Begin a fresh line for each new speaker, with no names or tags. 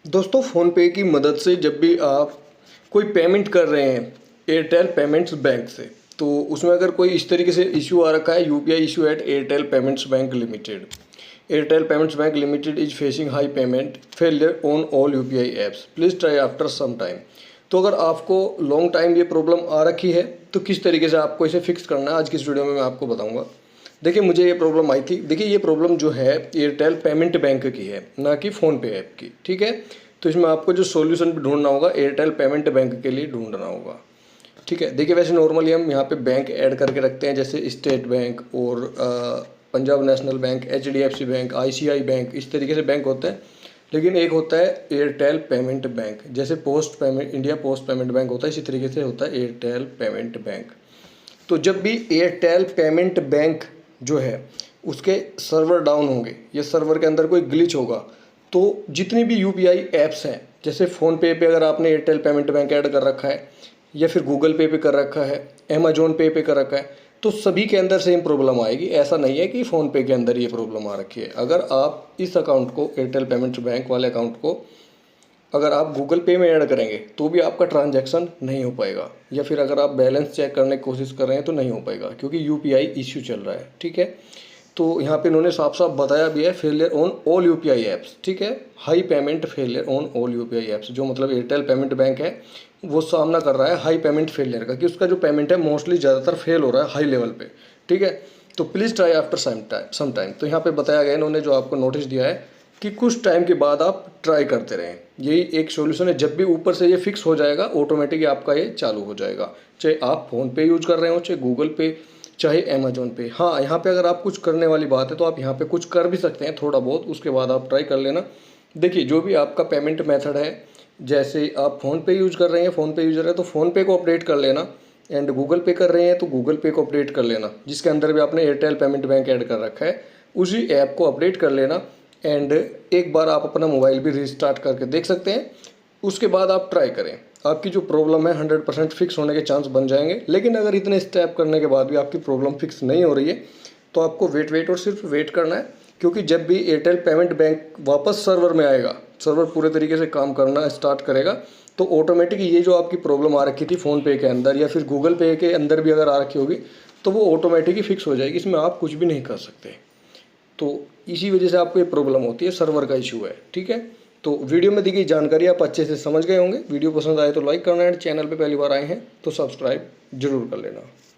दोस्तों फ़ोनपे की मदद से जब भी आप कोई पेमेंट कर रहे हैं एयरटेल पेमेंट्स बैंक से, तो उसमें अगर कोई इस तरीके से इशू आ रखा है UPI issue at Airtel payments bank limited, Airtel payments bank limited is facing high payment failure on all UPI apps, please try after some time. तो अगर आपको लॉन्ग टाइम ये प्रॉब्लम आ रखी है तो किस तरीके से आपको इसे फिक्स करना है आज की इस वीडियो में मैं आपको बताऊंगा। देखिए, मुझे ये प्रॉब्लम आई थी। देखिए, ये प्रॉब्लम जो है एयरटेल पेमेंट बैंक की है, ना कि फ़ोनपे ऐप की, ठीक है। तो इसमें आपको जो सॉल्यूशन ढूंढना होगा एयरटेल पेमेंट बैंक के लिए ढूंढना होगा, ठीक है। देखिए, वैसे नॉर्मली हम यहाँ पे बैंक ऐड करके रखते हैं, जैसे स्टेट बैंक और Punjab national bank, HDFC bank, ICI bank, इस तरीके से बैंक होते हैं। लेकिन एक होता है एयरटेल पेमेंट बैंक, जैसे post payment India post payment bank होता है, इसी तरीके से होता है एयरटेल पेमेंट बैंक। तो जब भी एयरटेल पेमेंट बैंक जो है उसके सर्वर डाउन होंगे या सर्वर के अंदर कोई ग्लिच होगा, तो जितनी भी यूपीआई ऐप्स हैं, जैसे फ़ोनपे पे अगर आपने एयरटेल पेमेंट बैंक ऐड कर रखा है या फिर गूगल पे कर रखा है, अमेजोन पे कर रखा है, तो सभी के अंदर सेम प्रॉब्लम आएगी। ऐसा नहीं है कि फ़ोनपे के अंदर ये प्रॉब्लम आ रखी है। अगर आप इस अकाउंट को एयरटेल पेमेंट्स बैंक वाले अकाउंट को अगर आप गूगल पे में ऐड करेंगे तो भी आपका ट्रांजैक्शन नहीं हो पाएगा, या फिर अगर आप बैलेंस चेक करने की कोशिश कर रहे हैं तो नहीं हो पाएगा, क्योंकि यूपीआई इश्यू चल रहा है, ठीक है। तो यहाँ पे इन्होंने साफ साफ बताया भी है, failure on all UPI apps, ठीक है। High payment failure on all UPI apps, जो मतलब एयरटेल पेमेंट बैंक है वो सामना कर रहा है हाई पेमेंट फेलियर का, कि उसका जो पेमेंट है मोस्टली ज़्यादातर फेल हो रहा है हाई लेवल पे, ठीक है। तो please try after some time. तो यहाँ पे बताया गया इन्होंने, जो आपको नोटिस दिया है कि कुछ टाइम के बाद आप ट्राई करते रहें, यही एक सॉल्यूशन है। जब भी ऊपर से ये फिक्स हो जाएगा ऑटोमेटिक आपका ये चालू हो जाएगा, चाहे आप फ़ोन पे यूज कर रहे हो, चाहे गूगल पे, चाहे अमेजोन पे। हाँ, यहाँ पे अगर आप कुछ करने वाली बात है तो आप यहाँ पे कुछ कर भी सकते हैं थोड़ा बहुत, उसके बाद आप ट्राई कर लेना। देखिए, जो भी आपका पेमेंट मेथड है, जैसे आप फ़ोन पे यूज कर रहे हैं, फ़ोन पे यूजर है तो फ़ोन पे को अपडेट कर लेना, एंड गूगल पे कर रहे हैं तो गूगल पे को अपडेट कर लेना, जिसके अंदर भी आपने एयरटेल पेमेंट बैंक ऐड कर रखा है, उसी ऐप को अपडेट कर लेना। एंड एक बार आप अपना मोबाइल भी रिस्टार्ट करके देख सकते हैं, उसके बाद आप ट्राई करें। आपकी जो प्रॉब्लम है 100% फिक्स होने के चांस बन जाएंगे। लेकिन अगर इतने स्टेप करने के बाद भी आपकी प्रॉब्लम फिक्स नहीं हो रही है तो आपको वेट और सिर्फ वेट करना है, क्योंकि जब भी एयरटेल पेमेंट बैंक वापस सर्वर में आएगा, सर्वर पूरे तरीके से काम करना स्टार्ट करेगा, तो ऑटोमेटिक ये जो आपकी प्रॉब्लम आ रखी थी फ़ोनपे के अंदर या फिर गूगल पे के अंदर भी अगर आ रखी होगी, तो वो ऑटोमेटिक ही फिक्स हो जाएगी। इसमें आप कुछ भी नहीं कर सकते। तो इसी वजह से आपको ये प्रॉब्लम होती है, सर्वर का इशू है, ठीक है। तो वीडियो में दी गई जानकारी आप अच्छे से समझ गए होंगे। वीडियो पसंद आए तो लाइक करना है, चैनल पे पहली बार आए हैं तो सब्सक्राइब जरूर कर लेना।